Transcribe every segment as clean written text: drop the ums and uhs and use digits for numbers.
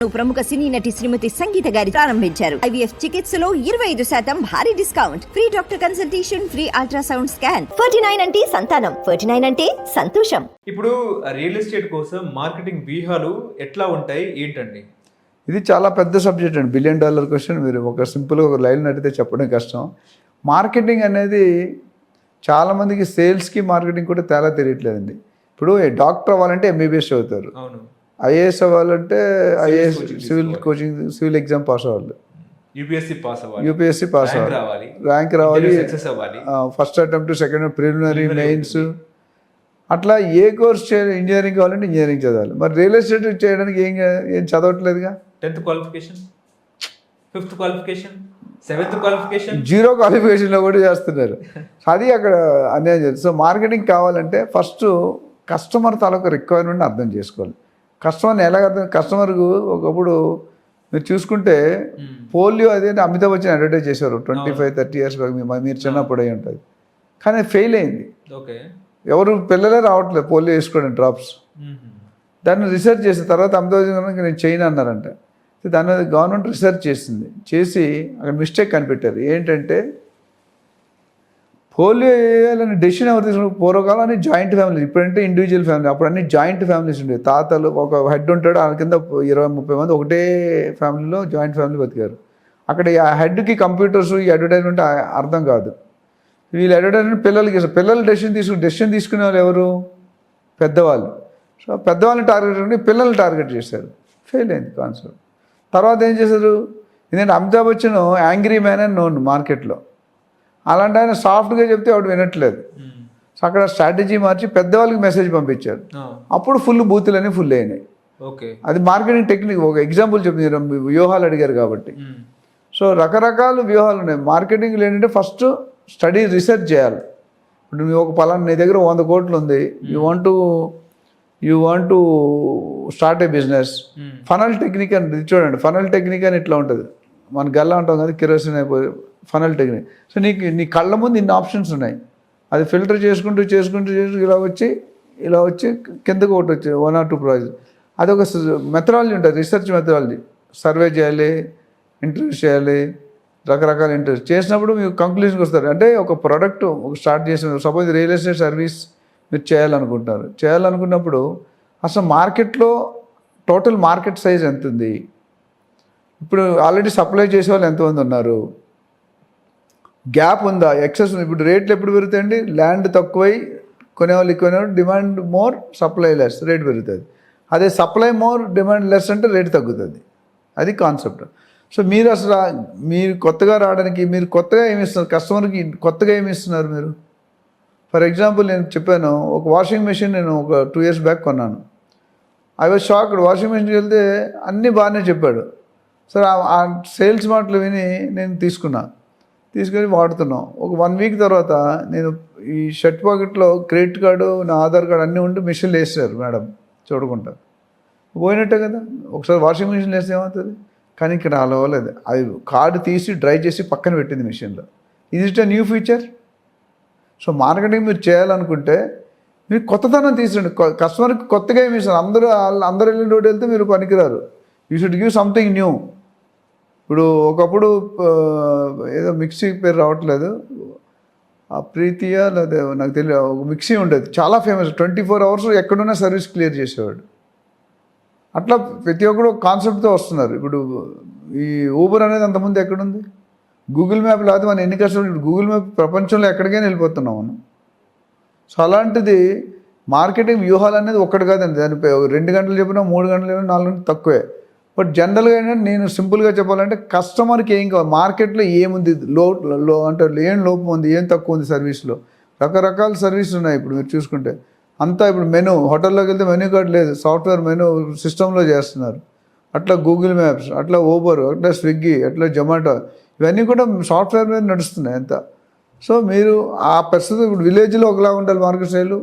ప్రముఖ సినీ నటి శ్రీమతి సంగీత గారి ప్రారంభించారు. IVF చికిత్సలో 25% భారీ discount, free doctor consultation, free ultrasound scan. 49 అంటే సంతానం, 49 అంటే సంతోషం. ఇప్పుడు రియల్ ఎస్టేట్ కోసం మార్కెటింగ్ వ్యూహాలు ఎట్లా ఉంటాయి ఏంటండి? ఇది చాలా పెద్ద సబ్జెక్ట్ అండి. $1 బిలియన్ క్వశ్చన్. మీరు ఒక సింపుల్గా ఒక లైన్ అడిగితే చెప్పడం కష్టం. మార్కెటింగ్ అనేది చాలామందికి సేల్స్కి మార్కెటింగ్ కూడా తేడా తెలియట్లేదండి. ఇప్పుడు డాక్టర్ అవ్వాలంటే MBBS చదువుతారు, అవును. IAS అవ్వాలంటే IAS సివిల్ ఎగ్జామ్ పాస్ అవ్వాలి, UPSC పాస్ అవ్వాలి, ర్యాంక్ రావాలి, first attempt, second preliminary, mains. అట్లా ఏ కోర్స్ చేయాలి, ఇంజనీరింగ్ కావాలంటే ఇంజనీరింగ్ చదవాలి. మరి రియల్ ఎస్టేట్ చేయడానికి ఏం చదవట్లేదుగా. 10th qualification, 5th qualification, 7th qualification, 0 క్వాలిఫికేషన్లో కూడా చేస్తున్నారు. అది అక్కడ అన్యాయం చేస్తుంది. సో మార్కెటింగ్ కావాలంటే ఫస్ట్ కస్టమర్ తాలూకు రిక్వైర్మెంట్ని అర్థం చేసుకోవాలి. కస్టమర్ని ఎలాగ కస్టమర్కు ఒకప్పుడు మీరు చూసుకుంటే పోలియో అదే అమితాబ్ బచ్చన్ అడ్వర్టైజ్ చేశారు 25-30 years బ్యాక్. మీరు చిన్నప్పుడు అయి ఉంటుంది, కానీ ఫెయిల్ అయింది. ఓకే, ఎవరు పిల్లలే రావట్లేదు పోలియో వేసుకోవడం, డ్రాప్స్. దాన్ని రీసెర్చ్ చేసిన తర్వాత అమితాబ్ బచ్చన్ నేను చేయను అన్నారంట. దాని మీద గవర్నమెంట్ రీసెర్చ్ చేసి అక్కడ మిస్టేక్ కనిపెట్టారు. ఏంటంటే పోలియో వేయాలని డెసిషన్ ఎవరు తీసుకున్నారు? పూర్వకాలం అన్ని జాయింట్ ఫ్యామిలీ, ఇప్పుడంటే ఇండివిజువల్ ఫ్యామిలీ. అప్పుడు అన్ని జాయింట్ ఫ్యామిలీస్ ఉండేవి. తాతలు ఒక హెడ్ ఉంటాడు, ఆ కింద 20-30 మంది ఒకటే ఫ్యామిలీలో జాయింట్ ఫ్యామిలీ బతికారు. అక్కడ ఆ హెడ్కి కంప్యూటర్స్, ఈ అడ్వర్టైజ్మెంట్ అర్థం కాదు. వీళ్ళు అడ్వర్టైజ్మెంట్ పిల్లలు డెసిషన్ తీసుకునే వాళ్ళు ఎవరు? పెద్దవాళ్ళు. సో పెద్దవాళ్ళని టార్గెట్ ఉండి పిల్లల్ని టార్గెట్ చేశారు. ఫెయిల్ అయింది కాన్సెప్ట్. తర్వాత ఏం చేశారు? ఎందుకంటే అమితాబ్ బచ్చన్ యాంగ్రీ మ్యాన్ అని నోన్ మార్కెట్లో. అలాంటి ఆయన సాఫ్ట్గా చెప్తే ఆవిడ వినట్లేదు. సో అక్కడ స్ట్రాటజీ మార్చి పెద్దవాళ్ళకి మెసేజ్ పంపించారు. అప్పుడు బూతులన్నీ ఫుల్ అయినాయి. ఓకే, అది మార్కెటింగ్ టెక్నిక్. ఒక ఎగ్జాంపుల్ చెప్తున్నారు, వ్యూహాలు అడిగారు కాబట్టి. సో రకరకాల వ్యూహాలు ఉన్నాయి మార్కెటింగ్లో. ఏంటంటే ఫస్ట్ స్టడీ, రీసెర్చ్ చేయాలి. ఇప్పుడు నువ్వు ఒక పలానా నీ దగ్గర 100 కోట్లు ఉంది, you want to start A business. Funnel technique అని చూడండి. ఫనల్ టెక్నిక్ అని ఇట్లా ఉంటుంది, మన గల్లా ఉంటాం కదా, కిరోసిన్ అయిపోయి ఫనల్ టెక్నిక్. సో నీ కళ్ళ ముందు ఇన్ని ఆప్షన్స్ ఉన్నాయి. అది ఫిల్టర్ చేసుకుంటూ ఇలా వచ్చి కిందకు ఒకటి వచ్చి 1 or 2 ప్రాజెక్ట్. అది ఒక మెథడాలజీ ఉంటుంది, రీసెర్చ్ మెథడాలజీ. సర్వే చేయాలి, ఇంటర్వ్యూస్ చేయాలి, రకరకాల ఇంటర్వ్యూస్ చేసినప్పుడు మీకు కంక్లూజన్కి వస్తారు. అంటే ఒక ప్రోడక్ట్ స్టార్ట్ చేసిన, సపోజ్ రియల్ ఎస్టేట్ సర్వీస్ మీరు చేయాలనుకున్నప్పుడు అసలు మార్కెట్లో టోటల్ మార్కెట్ సైజ్ ఎంత ఉంది, ఇప్పుడు ఆల్రెడీ సప్లై చేసే వాళ్ళు ఎంతమంది ఉన్నారు, గ్యాప్ ఉందా, ఎక్సెస్ ఉంది. ఇప్పుడు రేట్లు ఎప్పుడు పెరుగుతాయండి? ల్యాండ్ తక్కువై కొనేవాళ్ళు demand more, supply less, rate పెరుగుతుంది. అదే సప్లై మోర్, డిమాండ్ లెస్ అంటే రేట్ తగ్గుతుంది. అది కాన్సెప్ట్. సో మీరు అసలు మీరు కొత్తగా రావడానికి మీరు కొత్తగా ఏమి ఇస్తున్నారు? కస్టమర్కి కొత్తగా ఏమి ఇస్తున్నారు మీరు? ఫర్ ఎగ్జాంపుల్ నేను చెప్పాను, ఒక వాషింగ్ మెషిన్ నేను ఒక 2 years బ్యాక్ కొన్నాను. I was shocked. వాషింగ్ మెషిన్కి వెళ్తే అన్నీ బాగానే చెప్పాడు. సరే ఆ సేల్స్ మాటలు విని నేను తీసుకొని వాడుతున్నాం. ఒక 1 week తర్వాత నేను ఈ షర్ట్ పాకెట్లో క్రెడిట్ కార్డు, నా ఆధార్ కార్డు అన్నీ ఉండి మిషన్లు వేసారు మేడం, చూడకుండా. పోయినట్టే కదా. ఒకసారి వాషింగ్ మిషన్ వేస్తే ఏమవుతుంది? కానీ ఇక్కడ అలా అవ్వలేదు. అది కార్డు తీసి డ్రై చేసి పక్కన పెట్టింది మిషన్లో. ఇది it new feature. So marketing మీరు చేయాలనుకుంటే మీరు కొత్తదనం తీసుకోండి. కస్టమర్కి కొత్తగా ఏమి ఇస్తారు? అందరూ వెళ్ళిన రోడ్డు వెళ్తే మీరు పనికిరారు. You should give something new. ఇప్పుడు ఒకప్పుడు ఏదో మిక్సీ పేరు రావట్లేదు, ప్రీతియా లేదా నాకు తెలియదు, ఒక మిక్సీ ఉండేది చాలా ఫేమస్. 24 hours ఎక్కడున్నా సర్వీస్ క్లియర్ చేసేవాడు. అట్లా ప్రతి ఒక్కరు కాన్సెప్ట్తో వస్తున్నారు. ఇప్పుడు ఈ ఊబర్ అనేది అంతకుముందు ఎక్కడుంది? గూగుల్ మ్యాప్ లేకపోతే మనం ఎన్ని కష్టపడి గూగుల్ మ్యాప్ ప్రపంచంలో ఎక్కడికైనా వెళ్ళిపోతున్నాం మనం. సో అలాంటిది మార్కెటింగ్ వ్యూహాలు అనేది ఒక్కటి కాదండి. దానిపై 2 గంటలు చెప్పినా, 3 గంటలు చెప్పినా, 4 గంటలు తక్కువే. బట్ జనరల్గా ఏంటంటే నేను సింపుల్గా చెప్పాలంటే కస్టమర్కి ఏం కావాలి, మార్కెట్లో ఏముంది, అంటే ఏం లోపం ఉంది, ఏం తక్కువ ఉంది సర్వీస్లో. రకరకాల సర్వీస్ ఉన్నాయి. ఇప్పుడు మీరు చూసుకుంటే అంతా ఇప్పుడు మెనూ, హోటల్లోకి వెళ్తే మెనూ కార్డు లేదు, సాఫ్ట్వేర్ మెనూ సిస్టంలో చేస్తున్నారు. అట్లా గూగుల్ మ్యాప్స్, అట్లా ఊబర్, అట్లా స్విగ్గీ, అట్లా జొమాటో, ఇవన్నీ కూడా సాఫ్ట్వేర్ మీద నడుస్తున్నాయి అంతా. సో మీరు ఆ పరిస్థితి ఇప్పుడు విలేజ్లో ఒకలా ఉండాలి మార్కెట్ స్టైలు,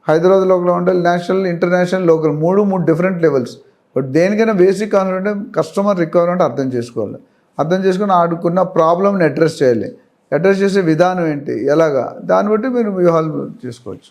హైదరాబాద్లో ఒకలా ఉండాలి, national, international, local, 3 different levels. But దేనికైనా బేసిక్ కాన్సెప్ట్ కస్టమర్ రిక్వైర్మెంట్ అర్థం చేసుకోవాలి. అర్థం చేసుకుని ఆడుకున్న ప్రాబ్లమ్ని అడ్రస్ చేయాలి. అడ్రస్ చేసే విధానం ఏంటి, ఎలాగా, దాన్ని బట్టి మీరు వ్యూహాలు చేసుకోవచ్చు.